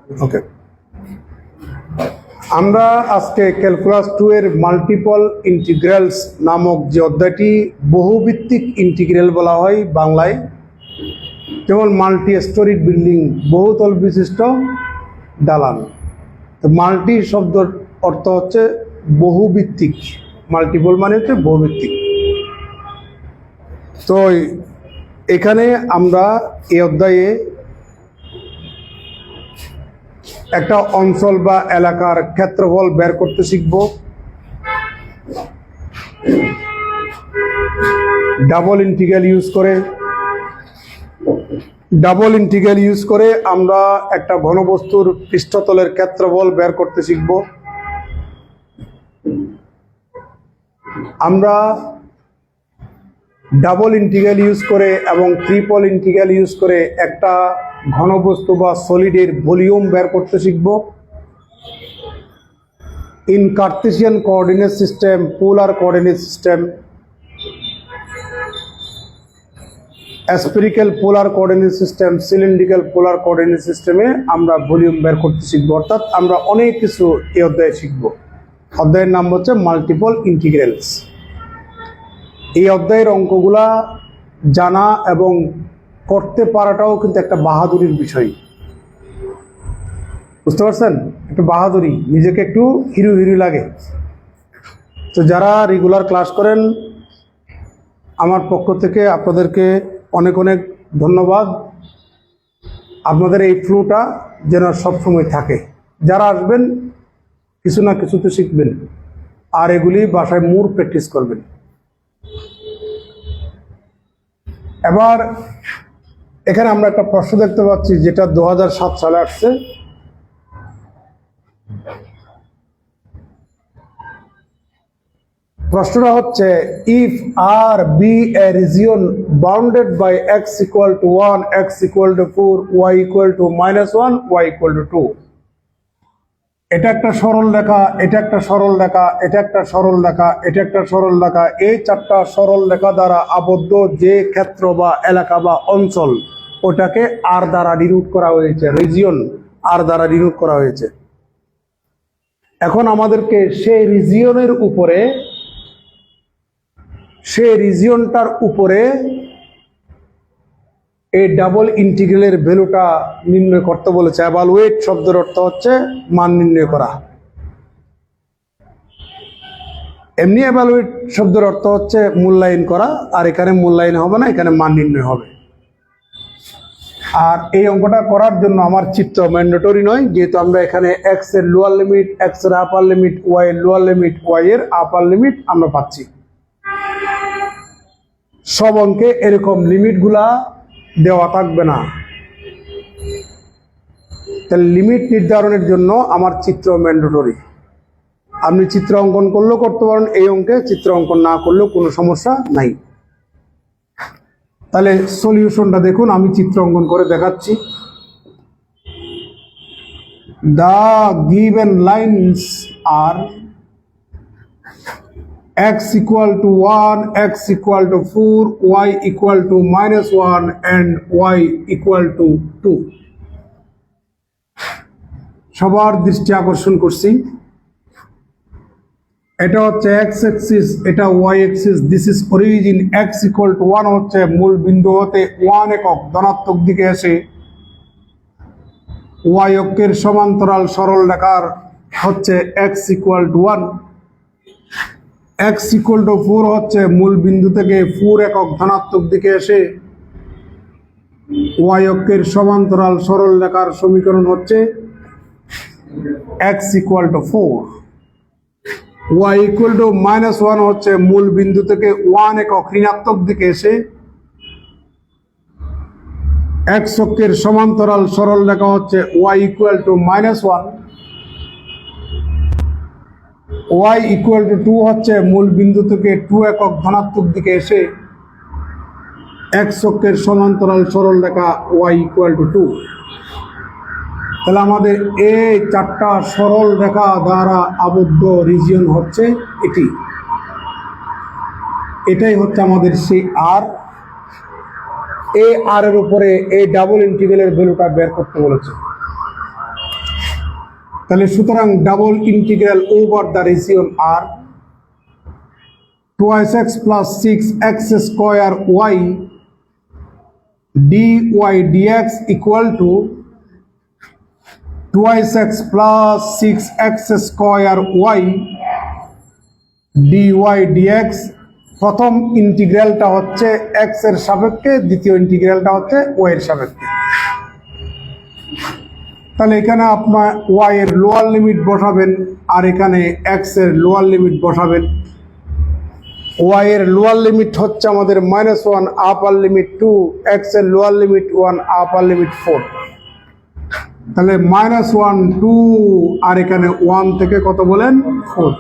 ওকে, আমরা আজকে ক্যালকুলাস 2 এর মাল্টিপল ইন্টিগ্রালস নামক যে অধ্যায়টি বহুভিত্তিক ইন্টিগ্রাল বলা হয় বাংলায়, যেমন মাল্টি স্টোরিড বিল্ডিং, বহুতল বিশিষ্ট দালান। তো মাল্টি শব্দের অর্থ হচ্ছে বহুভিত্তিক, মাল্টিপল মানে হচ্ছে বহুভিত্তিক। তো এখানে আমরা এই অধ্যায়ে একটা অঞ্চল বা এলাকার ক্ষেত্রফল বের করতে শিখব। ডাবল ইন্টিগ্রাল ইউজ করে আমরা একটা ঘনবস্তুর পৃষ্ঠতলের ক্ষেত্রফল বের করতে শিখব। আমরা ডাবল ইন্টিগ্রাল ইউজ করে এবং ট্রিপল ইন্টিগ্রাল ইউজ করে একটা ঘনবস্তু বা সলিডের ভলিউম বের করতে শিখব। In Cartesian coordinate system, polar coordinate system, spherical polar coordinate system, cylindrical polar coordinate সিস্টেমে আমরা ভলিউম বের করতে শিখব। অর্থাৎ আমরা অনেক কিছু এই অধ্যায়ে শিখব। অধ্যায়ের নাম হচ্ছে মাল্টিপল ইন্টিগ্রালস। এই অধ্যায়ের অঙ্কগুলা জানা এবং করতে পারাটাও কিন্তু একটা বাহাদুরির বিষয়, বুঝতে পারছেন? একটু বাহাদুরি, নিজেকে একটু হিরো লাগে। তো যারা রেগুলার ক্লাস করেন, আমার পক্ষ থেকে আপনাদেরকে অনেক অনেক ধন্যবাদ। আপনাদের এই ফ্লোটা যেন সবসময় থাকে। যারা আসবেন কিছু না কিছু তো শিখবেন, আর এগুলি বাসায় মোর প্র্যাকটিস করবেন। এবার এখানে আমরা একটা প্রশ্ন দেখতে পাচ্ছি, যেটা 2007 সালে আসছে। প্রশ্নটা হচ্ছে, if R be a region bounded by x equal to 1, x equal to 4, y equal to -1, y equal to 2। এটা একটা সরল রেখা, এটা একটা সরল রেখা, এটা একটা সরল রেখা, এটা একটা সরল রেখা। এই চারটা সরল রেখা দ্বারা আবদ্ধ যে ক্ষেত্র বা এলাকা বা অঞ্চল, ওটাকে আর দ্বারা ডিনোট করা হয়েছে, রিজিয়ন আর দ্বারা ডিনোট করা হয়েছে। এখন আমাদেরকে সেই রিজিয়নটার উপরে এই ডাবল ইন্টিগ্রালের ভ্যালুটা নির্ণয় করতে বলেছে। এভালুয়েট শব্দের অর্থ হচ্ছে মান নির্ণয় করা। এমনি এভালুয়েট শব্দের অর্থ হচ্ছে মূল্যায়ন করা, আর এখানে মূল্যায়ন হবে না, এখানে মান নির্ণয় হবে। আর এই অঙ্কটা করার জন্য আমার চিত্র ম্যান্ডেটরি নয়, যেহেতু আমরা এখানে এক্স এর লোয়ার লিমিট, এক্স এর আপার লিমিট, ওয়াই এর লোয়ার লিমিট, ওয়াই এর আপার লিমিট আমরা পাচ্ছি। সব অঙ্কে এরকম লিমিটগুলা দেওয়া থাকবে না। তাহলে লিমিট নির্ধারণের জন্য আমার চিত্র ম্যান্ডেটরি। আপনি চিত্র অঙ্কন করলেও করতে পারেন এই অঙ্কে, চিত্র অঙ্কন না করলেও কোনো সমস্যা নাই। তাহলে সলিউশনটা দেখুন, আমি চিত্র অঙ্কন করে দেখাচ্ছি। The given lines R x equal to 1, x equal to 4, y equal to -1 and y equal to 2। সবার দৃষ্টি আকর্ষণ করছি। এটা হচ্ছে x অ্যাক্সিস, এটা y Axis. This is origin. x equal to 1 হচ্ছে মূল বিন্দু হতে 1 একক ধনাত্মক দিকে এসে y অক্ষের সমান্তরাল সরল রেখার হচ্ছে x equal to 1। x equal to 4 হচ্ছে মূল বিন্দু থেকে 4 একক ধনাত্মক দিকে এসে y অক্ষের সমান্তরাল সরল রেখার সমীকরণ হচ্ছে x equal to 4। y equal to -1 হচ্ছে মূল বিন্দু থেকে 1 একক ঋণাত্মক দিকে এসে x অক্ষের সমান্তরাল সরল রেখা হচ্ছে y equal to -1। y equal to 2 হচ্ছে মূল বিন্দু থেকে 2 একক ধনাত্মক দিকে এসে x অক্ষের সমান্তরাল সরল রেখা y equal to 2। তাহলে আমাদের এই চারটা সরল রেখা দ্বারা আবদ্ধ রিজিয়ন হচ্ছে এটাই হচ্ছে আমাদের সেই আর। এই আর এর উপরে এই ডাবল ইন্টিগ্রালের ভ্যালুটা বের করতে বলেছে। তাহলে সুতরাং double integral over the region আর 2x plus 6x square y dy dx equal to 2x plus 6x square y dy dx। প্রথম ইন্টিগ্রালটা হচ্ছে x এর সাপেক্ষে, দ্বিতীয় ইন্টিগ্রালটা হচ্ছে y এর সাপেক্ষে। তাহলে এখানে আপনার y এর লোয়ার লিমিট বসাবেন আর এখানে x এর লোয়ার লিমিট বসাবেন। y এর লোয়ার লিমিট হচ্ছে আমাদের -1, আপার লিমিট 2, x এর লোয়ার লিমিট 1, আপার লিমিট 4। তাহলে -1 2 আর এখানে 1 থেকে কত বলেন 4।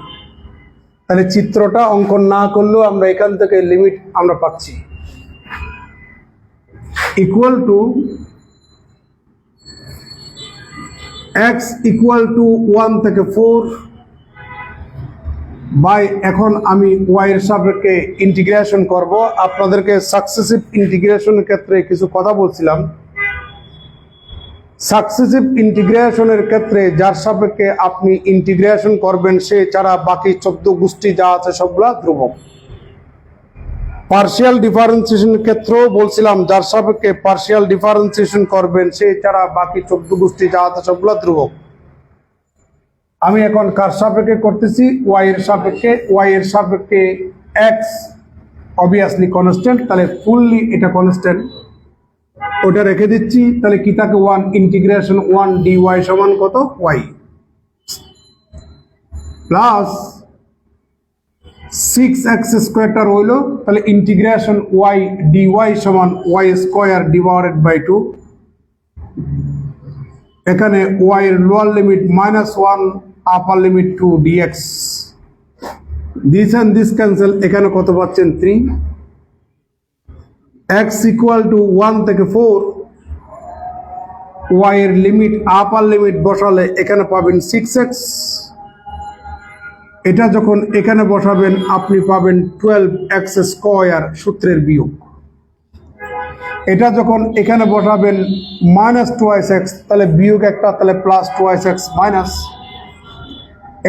তাহলে চিত্রটা অঙ্কন না করলেও আমরা এখান থেকে লিমিট আমরা পাচ্ছি equal to x equal to 1 থেকে 4 বাই, এখন আমি y এর সাপেক্ষে ইন্টিগ্রেশন করব। আপনাদেরকে সাকসেসিভ ইন্টিগ্রেশনের ক্ষেত্রে কিছু কথা বলছিলাম। সাকসেসিভ ইন্টিগ্রেশনের ক্ষেত্রে যার সাপেক্ষে আপনি ইন্টিগ্রেশন করবেন সে ছাড়া বাকি 14 গোষ্ঠী যা আছে সবগুলা ধ্রুবক। পার্শিয়াল ডিফারেন্সিয়েশনের ক্ষেত্রেও বলছিলাম যার সাপেক্ষে পার্শিয়াল ডিফারেন্সিয়েশন করবেন সে ছাড়া বাকি 14 গোষ্ঠী যা আছে সবগুলা ধ্রুবক। আমি এখন কার সাপেক্ষে করতেছি? y এর সাপেক্ষে। y এর সাপেক্ষে x অবভিয়াসলি কনস্ট্যান্ট, তাহলে ফুললি এটা কনস্ট্যান্ট, ওটা রেখে দিচ্ছি। তাহলে কি থাকে 1 ইন্টিগ্রেশন 1 dy সমান কত y প্লাস 6x স্কোয়ারটা রইল। তাহলে ইন্টিগ্রেশন y dy সমান y স্কোয়ার ডিভাইডেড বাই 2। এখানে y এর lower limit -1, upper limit 2 dx। This and this cancel, এখানে কত পাচ্ছেন 3। x ইকুয়াল টু 1 থেকে 4, y এর লিমিট আপার লিমিট বসালে এখানে পাবেন 6x। এটা যখন এখানে বসাবেন আপনি পাবেন 12x স্কয়ার সূত্রের বিয়োগ। এটা যখন এখানে বসাবেন -2x, তাহলে বিয়োগ একটা, তাহলে +2x মাইনাস।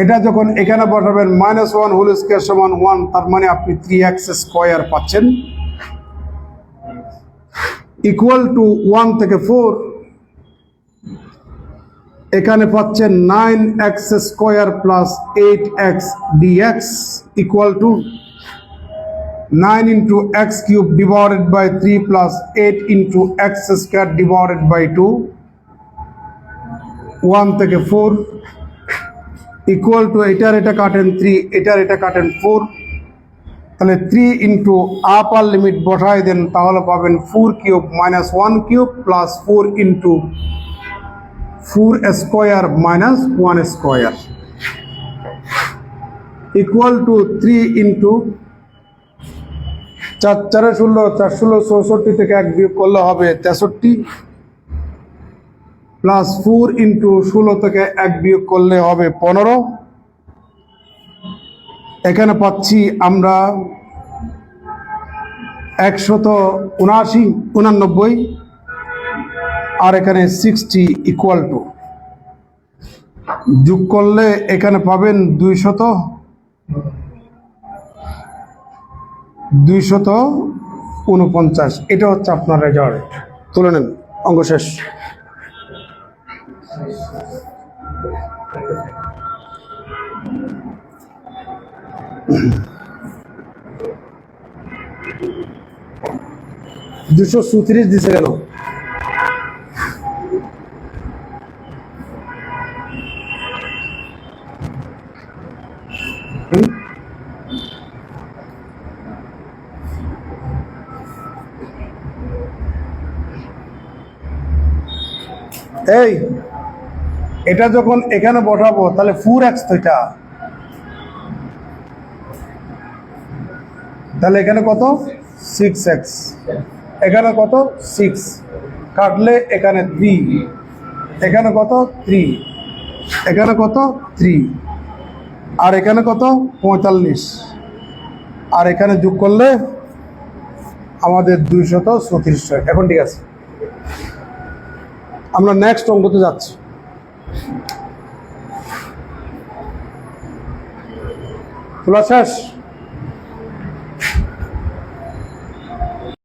এটা যখন এখানে বসাবেন -1 হোল স্কয়ার সমান 1, তার মানে আপনি 3x স্কয়ার পাচ্ছেন ইকুয়াল টু 1 থেকে 4। এখানে পাচ্ছেন 9x square plus 8x dx equal to 9 into x cube divided by 3 plus 8 into x square divided by 2, 1 থেকে 4 ইকুয়াল টু এটার এটা কাটেন 3, এটার এটা কাটেন 4। তাহলে 3 ইন্টু আপার লিমিট বসাই দেন, তাহলে পাবেন 4 cube minus 1 cube plus 4 into 4 square minus 1 square equal to 3 into 4 4 16, 4 16 64 থেকে 1 বিয়োগ করলে হবে 63 প্লাস 4 ইন্টু 16 থেকে 1 বিয়োগ করলে হবে 15। এখানে পাচ্ছি আমরা 179 আর এখানে 60 ইকুয়াল টু যোগ করলে এখানে পাবেন 249। এটা হচ্ছে আপনার রেজাল্ট। তুলে নেন, অঙ্ক শেষ। দুশো 234 দিছে কেন? এই এটা যখন এখানে বসাবো তাহলে 4x তো এটা, তাহলে এখানে কত 6x, এখানে কত 6 কাটলে এখানে 3, এখানে কত 3, এখানে কত 3 আর এখানে কত 45 আর এখানে যোগ করলে আমাদের 234। এখন ঠিক আছে, আমরা নেক্সট অঙ্কতে যাচ্ছি। তোলা শেষ